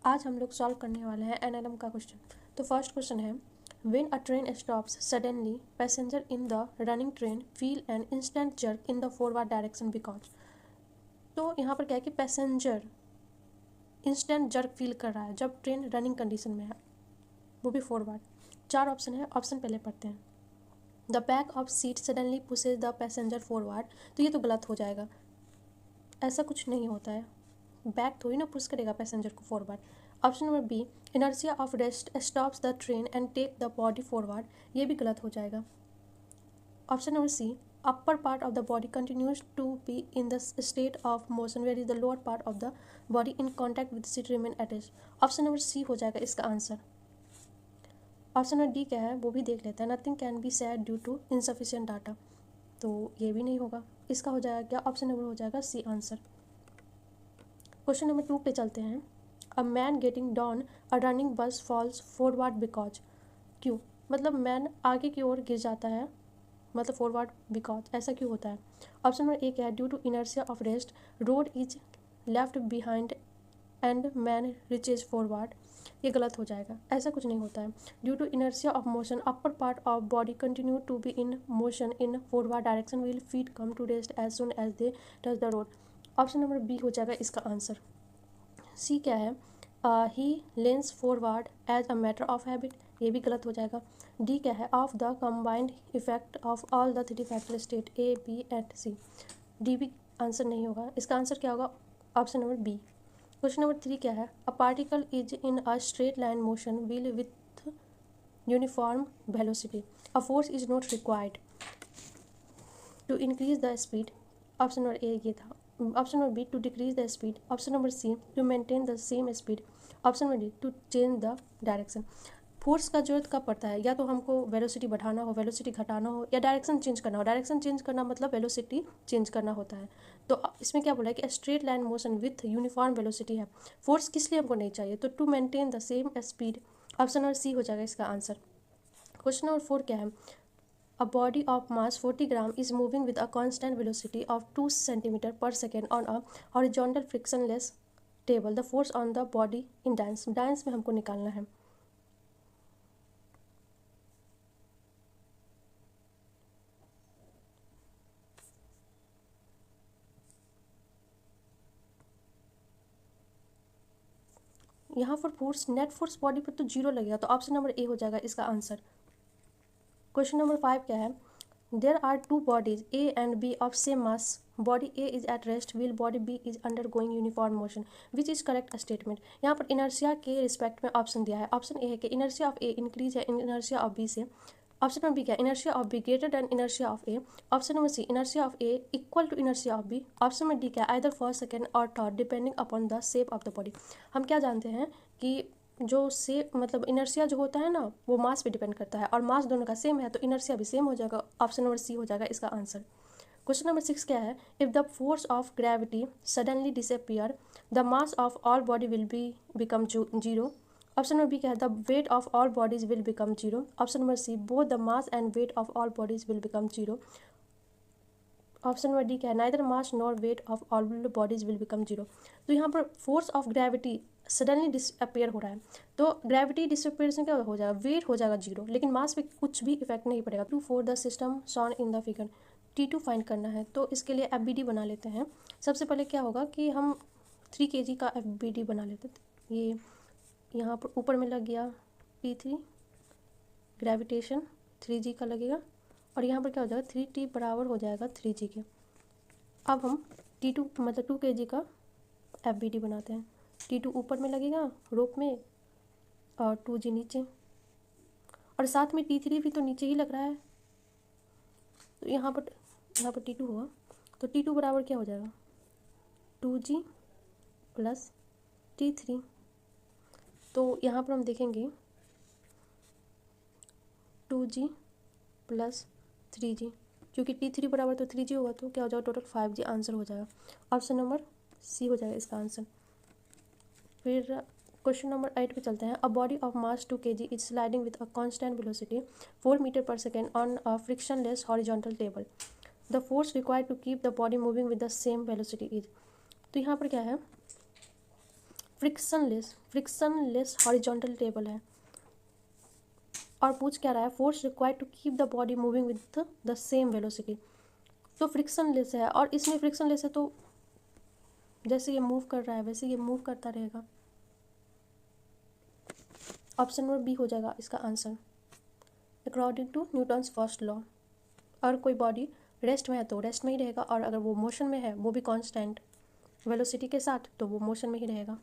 आज हम लोग सॉल्व करने वाले हैं एनएलएम का क्वेश्चन। तो फर्स्ट क्वेश्चन है, when a train stops suddenly passenger in the running train feel an instant jerk in the forward direction because. तो यहाँ पर क्या है कि पैसेंजर इंस्टेंट जर्क फील कर रहा है जब ट्रेन रनिंग कंडीशन में है, वो भी फॉरवर्ड। 4 ऑप्शन है, ऑप्शन पहले पढ़ते हैं। The back of seat suddenly pushes the passenger forward, तो ये तो गलत हो जाएगा, ऐसा कुछ नहीं होता है, बैक थोड़ी ना पुश करेगा पैसेंजर को forward. Option number B, inertia of rest stops the train and take the body forward, ये भी गलत हो जाएगा। Option number C, upper part of the body continues to be in the state of motion where is the lower part of the body in contact with seat remain attach. Option number C हो जाएगा इसका answer. Option number D क्या है वो भी देख लेते हैं। Nothing can be said due to insufficient data, तो ये भी नहीं होगा, इसका हो जाएगा क्या, ऑप्शन नंबर हो जाएगा सी आंसर। क्वेश्चन नंबर 2 पे चलते हैं। A man getting down a running बस फॉल्स फॉरवर्ड बिकॉज, क्यों, मतलब मैन आगे की ओर गिर जाता है, मतलब फॉरवर्ड बिकॉज, ऐसा क्यों होता है। ऑप्शन नंबर ए क्या है, due to inertia of rest road is left behind and man reaches forward, ये गलत हो जाएगा, ऐसा कुछ नहीं होता है। Due to inertia of motion upper part of body continue to be in motion in forward direction will feet come to rest as soon as they touch the road. Option number B हो जाएगा इसका answer. C क्या है, he leans forward as a matter of habit, ये भी गलत हो जाएगा। डी क्या है, of the combined effect of all the 3 factor state A B and C, D भी आंसर नहीं होगा, इसका आंसर क्या होगा, option number B. Question number 3 क्या है, a particle is in a straight line motion will with uniform velocity, a force is not required to increase the speed, option number A ये था। Option number B, to decrease the speed, option number C, to maintain the same speed, option number D, to change the direction. Force का जरूरत कब पड़ता है, या तो हमको वेलोसिटी बढ़ाना हो, वेलोसिटी घटाना हो, या डायरेक्शन चेंज करना हो। डायरेक्शन चेंज करना मतलब वेलोसिटी चेंज करना होता है। तो इसमें क्या बोला है कि straight line motion with uniform velocity है, फोर्स किस लिए हमको नहीं चाहिए, तो to maintain the same speed, option number C हो जाएगा इसका आंसर। क्वेश्चन नंबर 4 क्या है, a body of mass 40 gram is moving with a constant velocity of 2 centimeter per second on a horizontal frictionless table. The force on the body in dance. Dance में हमको निकालना है। यहाँ पर force, net force body पर तो 0 लगेगा, तो ऑप्शन नंबर ए हो जाएगा इसका आंसर। क्वेश्चन नंबर 5 क्या है, there are 2 bodies A and B of same mass, body A is at rest will body B is undergoing uniform motion, which is correct statement. यहाँ पर inertia के respect में option दिया है। Option A है कि inertia of A increase है inertia of B से, ऑप्शन नंबर बी क्या, inertia of B greater than inertia of A, option number C, inertia of A equal to inertia of B, option number D क्या, either first second और third depending upon the shape of the body. हम क्या जानते हैं कि जो से मतलब इनर्शिया जो होता है ना, वो मास पे डिपेंड करता है, और मास दोनों का सेम है तो इनर्शिया भी सेम हो जाएगा, ऑप्शन नंबर सी हो जाएगा इसका आंसर। क्वेश्चन नंबर 6 क्या है, if the force of gravity suddenly disappear the mass of all body will be become zero, option number B क्या है, the weight of all bodies will become zero, option number C, both the mass and weight of all bodies will become zero, option number D क्या है, neither mass nor weight of all bodies will become zero. तो यहाँ पर force of gravity suddenly disappear हो रहा है, तो gravity disappear से क्या हो जाएगा, वेट हो जाएगा जीरो, लेकिन मास पे कुछ भी इफेक्ट नहीं पड़ेगा। Two for the system shown in the figure, T2 find करना है, तो इसके लिए FBD बना लेते हैं। सबसे पहले क्या होगा कि हम 3 kg का FBD बना लेते हैं। ये यहाँ पर ऊपर में लग गया P3, ग्रेविटेशन 3G का लगेगा, और यहाँ पर क्या हो जाएगा 3T बराबर हो जाएगा 3G के। अब हम T2 मतलब 2 kg का FBD बनाते हैं। T2 ऊपर में लगेगा रोप में और 2G नीचे, और साथ में T3 भी तो नीचे ही लग रहा है, तो यहाँ पर T2 हुआ, तो T2 बराबर क्या हो जाएगा 2G प्लस T3। तो यहाँ पर हम देखेंगे 2G प्लस 3G, क्योंकि T3 बराबर तो 3G होगा, तो क्या हो जाएगा टोटल 5G, आंसर हो जाएगा, ऑप्शन नंबर सी हो जाएगा इसका आंसर। फिर क्वेश्चन नंबर 8 पे चलते हैं। A body of mass 2 kg is sliding with a constant velocity 4 metre पर second on a frictionless horizontal table, the force required to keep the body moving with the same velocity is. तो यहाँ पर क्या है, frictionless horizontal table है। और पूछ क्या रहा है, force required to keep the body moving with the same velocity. तो फ्रिक्शनलेस है और इसमें फ्रिक्शनलेस है, तो जैसे ये मूव कर रहा है वैसे ये मूव करता रहेगा। ऑप्शन नंबर बी हो जाएगा इसका answer, according to Newton's first law. और कोई बॉडी रेस्ट में है तो रेस्ट में ही रहेगा, और अगर वो मोशन में है वो भी कांस्टेंट वेलोसिटी के साथ, तो वो मोशन में ही रहेगा।